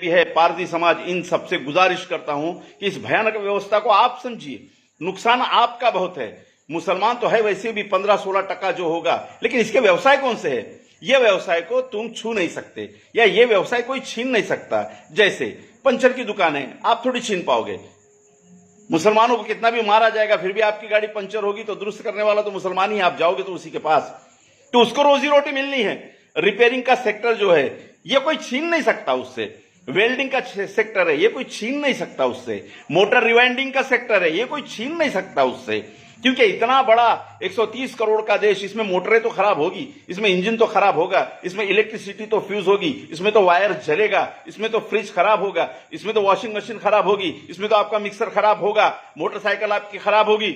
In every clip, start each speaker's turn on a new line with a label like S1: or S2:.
S1: भी है, पारसी समाज, इन सबसे गुजारिश करता हूं कि इस भयानक व्यवस्था को आप समझिए। नुकसान आपका बहुत है। मुसलमान तो है वैसे भी 15-16% जो होगा, लेकिन इसके व्यवसाय कौन से है? ये व्यवसाय को तुम छू नहीं सकते, या ये व्यवसाय कोई छीन नहीं सकता। जैसे पंचर की दुकानें आप थोड़ी छीन पाओगे। मुसलमानों को कितना भी मारा जाएगा, फिर भी आपकी गाड़ी पंचर होगी तो दुरुस्त करने वाला तो मुसलमान ही, आप जाओगे तो उसी के पास, तो उसको रोजी रोटी मिलनी है। रिपेयरिंग का सेक्टर जो है ये कोई छीन नहीं सकता उससे। वेल्डिंग का सेक्टर है, ये कोई छीन नहीं सकता उससे। मोटर रिवाइंडिंग का सेक्टर है, ये कोई छीन नहीं सकता उससे। क्योंकि इतना बड़ा 130 करोड़ का देश, इसमें मोटरें तो खराब होगी, इसमें इंजन तो खराब होगा, इसमें इलेक्ट्रिसिटी तो फ्यूज होगी, इसमें तो वायर जलेगा, इसमें तो फ्रिज खराब होगा, इसमें तो वॉशिंग मशीन खराब होगी, इसमें तो आपका मिक्सर खराब होगा, मोटरसाइकिल आपकी खराब होगी,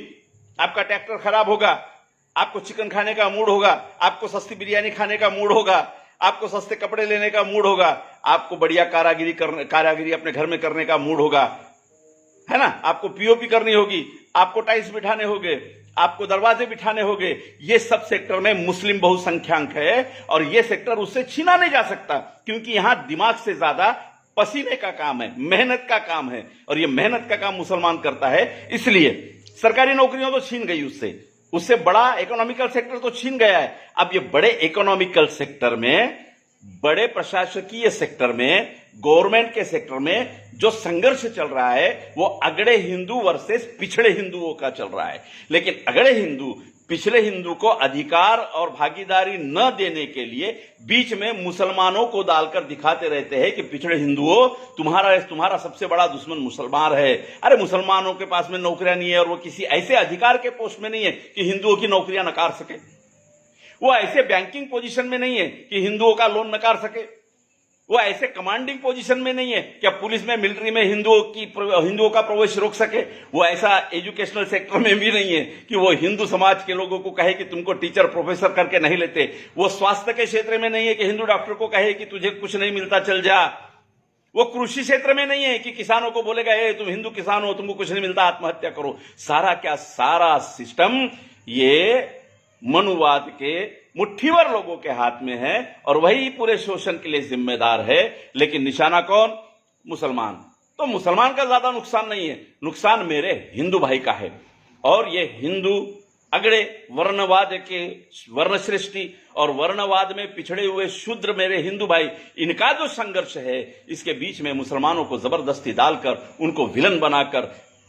S1: आपका ट्रैक्टर खराब होगा, आपको चिकन खाने का मूड होगा, आपको सस्ती बिरयानी खाने का मूड होगा, आपको सस्ते कपड़े लेने का मूड होगा, आपको बढ़िया कारागिरी अपने घर में करने का मूड होगा, है ना? आपको पीओपी करनी होगी, आपको टाइल्स बिठाने होंगे, आपको दरवाजे बिठाने होंगे। ये सब सेक्टर में मुस्लिम बहुसंख्यांक है और ये सेक्टर उससे छीना नहीं जा सकता, क्योंकि यहां दिमाग से ज्यादा पसीने का काम है, मेहनत का काम है, और ये मेहनत का काम मुसलमान करता है। इसलिए सरकारी नौकरियां तो छीन गई उससे बड़ा इकोनॉमिकल सेक्टर तो छीन गया है। अब ये बड़े इकोनॉमिकल सेक्टर में, बड़े प्रशासकीय सेक्टर में, गवर्नमेंट के सेक्टर में जो संघर्ष चल रहा है वो अगड़े हिंदू वर्सेस पिछड़े हिंदुओं का चल रहा है। लेकिन अगड़े हिंदू पिछले हिंदू को अधिकार और भागीदारी न देने के लिए बीच में मुसलमानों को डालकर दिखाते रहते हैं कि पिछड़े हिंदुओं, तुम्हारा सबसे बड़ा दुश्मन मुसलमान है। अरे मुसलमानों के पास में नौकरियां नहीं है और वो किसी ऐसे अधिकार के पोस्ट में नहीं है कि हिंदुओं की नौकरियां नकार सके। वो ऐसे बैंकिंग पोजीशन में नहीं है कि हिंदुओं का लोन नकार सके। वो ऐसे कमांडिंग पोजीशन में नहीं है कि अब पुलिस में, मिलिट्री में हिंदुओं का प्रवेश रोक सके। वो ऐसा एजुकेशनल सेक्टर में भी नहीं है कि वो हिंदू समाज के लोगों को कहे कि तुमको टीचर प्रोफेसर करके नहीं लेते। वो स्वास्थ्य के क्षेत्र में नहीं है कि हिंदू डॉक्टर को कहे कि तुझे कुछ नहीं मिलता, चल जा। वो कृषि क्षेत्र में नहीं है कि किसानों को बोलेगा ए तुम हिंदू किसान हो, तुमको कुछ नहीं मिलता, आत्महत्या करो। सारा सिस्टम ये मनुवाद के मुट्ठीवर लोगों के हाथ में है और वही पूरे शोषण के लिए जिम्मेदार है। लेकिन निशाना कौन? मुसलमान। तो मुसलमान का ज्यादा नुकसान नहीं है, नुकसान मेरे हिंदू भाई का है। और ये हिंदू अगड़े वर्णवाद के वर्ण सृष्टि और वर्णवाद में पिछड़े हुए शूद्र मेरे हिंदू भाई, इनका जो संघर्ष है, इसके बीच में मुसलमानों को जबरदस्ती डालकर उनको विलन बनाकर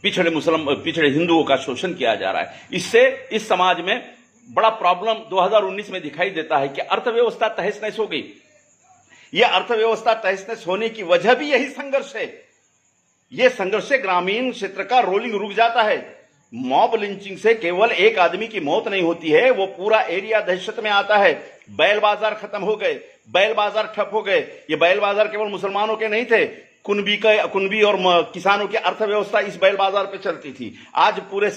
S1: पिछड़े हिंदुओं का शोषण किया जा रहा है। इससे इस समाज में बड़ा प्रॉब्लम 2019 में दिखाई देता है कि अर्थव्यवस्था तहस नहस हो गई। यह अर्थव्यवस्था तहस नहस होने की वजह भी यही संघर्ष है। यह संघर्ष से ग्रामीण क्षेत्र का रोलिंग रुक जाता है। मॉब लिंचिंग से केवल एक आदमी की मौत नहीं होती है, वो पूरा एरिया दहशत में आता है। बैल बाजार खत्म हो गए, बैल बाजार ठप हो गए। ये बैल बाजार केवल मुसलमानों के नहीं थे, कुनबी और किसानों की अर्थव्यवस्था इस बैल बाजार पे चलती थी। आज पूरे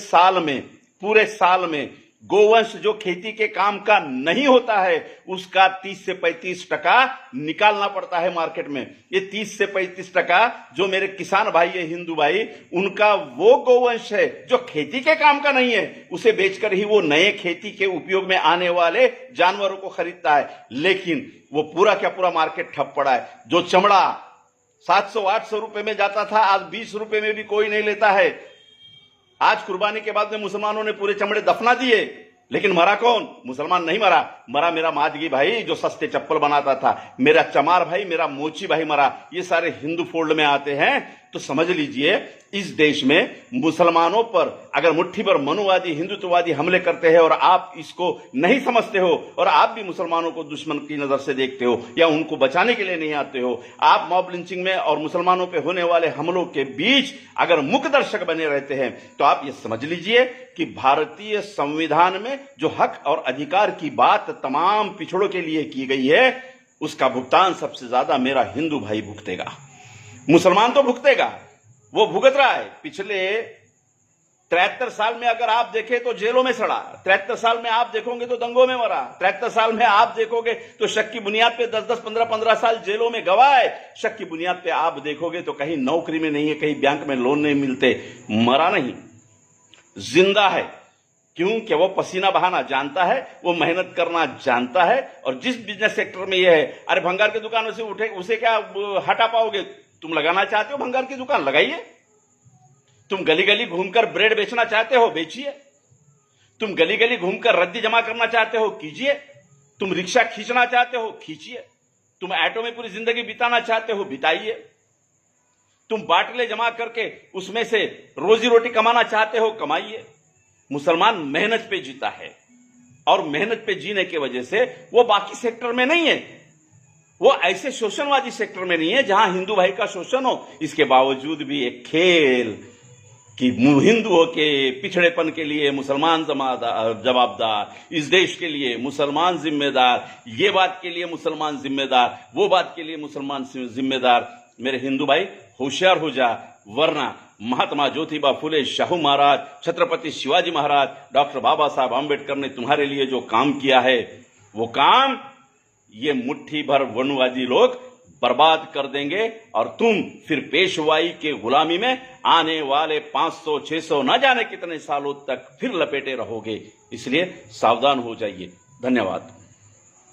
S1: साल में गोवंश जो खेती के काम का नहीं होता है, उसका 30 से 35% निकालना पड़ता है मार्केट में। ये 30 से 35% जो मेरे किसान भाई है, हिंदू भाई, उनका वो गोवंश है जो खेती के काम का नहीं है। उसे बेचकर ही वो नए खेती के उपयोग में आने वाले जानवरों को खरीदता है। लेकिन वो पूरा क्या पूरा मार्केट ठप पड़ा है। जो चमड़ा 700-800 रुपए में जाता था, आज 20 रुपए में भी कोई नहीं लेता है। आज कुर्बानी के बाद में मुसलमानों ने पूरे चमड़े दफना दिए, लेकिन मरा कौन? मुसलमान नहीं मरा मेरा माजगी भाई जो सस्ते चप्पल बनाता था, मेरा चमार भाई, मेरा मोची भाई मरा। ये सारे हिंदू फोल्ड में आते हैं। तो समझ लीजिए, इस देश में मुसलमानों पर अगर मुट्ठी भर मनुवादी हिंदुत्ववादी हमले करते हैं और आप इसको नहीं समझते हो और आप भी मुसलमानों को दुश्मन की नजर से देखते हो या उनको बचाने के लिए नहीं आते हो, आप मॉब लिंचिंग में और मुसलमानों पे होने वाले हमलों के बीच अगर मुख्य दर्शक बने रहते हैं, तो आप ये समझ लीजिए कि भारतीय संविधान में जो हक और अधिकार की बात तमाम पिछड़ों के लिए की गई है, उसका भुगतान सबसे ज्यादा मेरा हिंदू भाई भुगतेगा। मुसलमान तो भुगतेगा, वो भुगत रहा है। पिछले 73 साल में अगर आप देखें तो जेलों में सड़ा, 73 साल में आप देखोगे तो दंगों में मरा, 73 साल में आप देखोगे तो शक की बुनियाद पे 10-10, 15-15 साल जेलों में गवाए। शक की बुनियाद पे आप देखोगे तो कहीं नौकरी में नहीं है, कहीं बैंक में लोन नहीं मिलते। मरा नहीं, जिंदा है। क्यों? कि वो पसीना बहाना जानता है, वो मेहनत करना जानता है। और जिस बिजनेस सेक्टर में ये है, अरे भंगार की दुकानों से उठे उसे क्या हटा पाओगे? तुम लगाना चाहते हो भंगार की दुकान, लगाइए। तुम गली गली घूमकर ब्रेड बेचना चाहते हो, बेचिए। तुम गली गली घूमकर रद्दी जमा करना चाहते हो, कीजिए। तुम रिक्शा खींचना चाहते हो, खींचिए। तुम ऑटो में पूरी जिंदगी बिताना चाहते हो, बिताइए। तुम बाटले जमा करके उसमें से रोजी रोटी कमाना चाहते हो, कमाइए। मुसलमान मेहनत पे जीता है, और मेहनत पे जीने की वजह से वो बाकी सेक्टर में नहीं है, वो ऐसे शोषणवादी सेक्टर में नहीं है जहां हिंदू भाई का शोषण हो। इसके बावजूद भी एक खेल कि हिंदुओं के पिछड़ेपन के लिए मुसलमान जवाबदार, इस देश के लिए मुसलमान जिम्मेदार, ये बात के लिए मुसलमान जिम्मेदार, वो बात के लिए मुसलमान जिम्मेदार। मेरे हिंदू भाई, होशियार हो जा, वरना महात्मा ज्योतिबा फुले, शाहू महाराज, छत्रपति शिवाजी महाराज, डॉक्टर बाबा साहब आंबेडकर ने तुम्हारे लिए जो काम किया है, वो काम ये मुट्ठी भर वनवादी लोग बर्बाद कर देंगे, और तुम फिर पेशवाई के गुलामी में आने वाले 500, 600 न जाने कितने सालों तक फिर लपेटे रहोगे। इसलिए सावधान हो जाइए। धन्यवाद।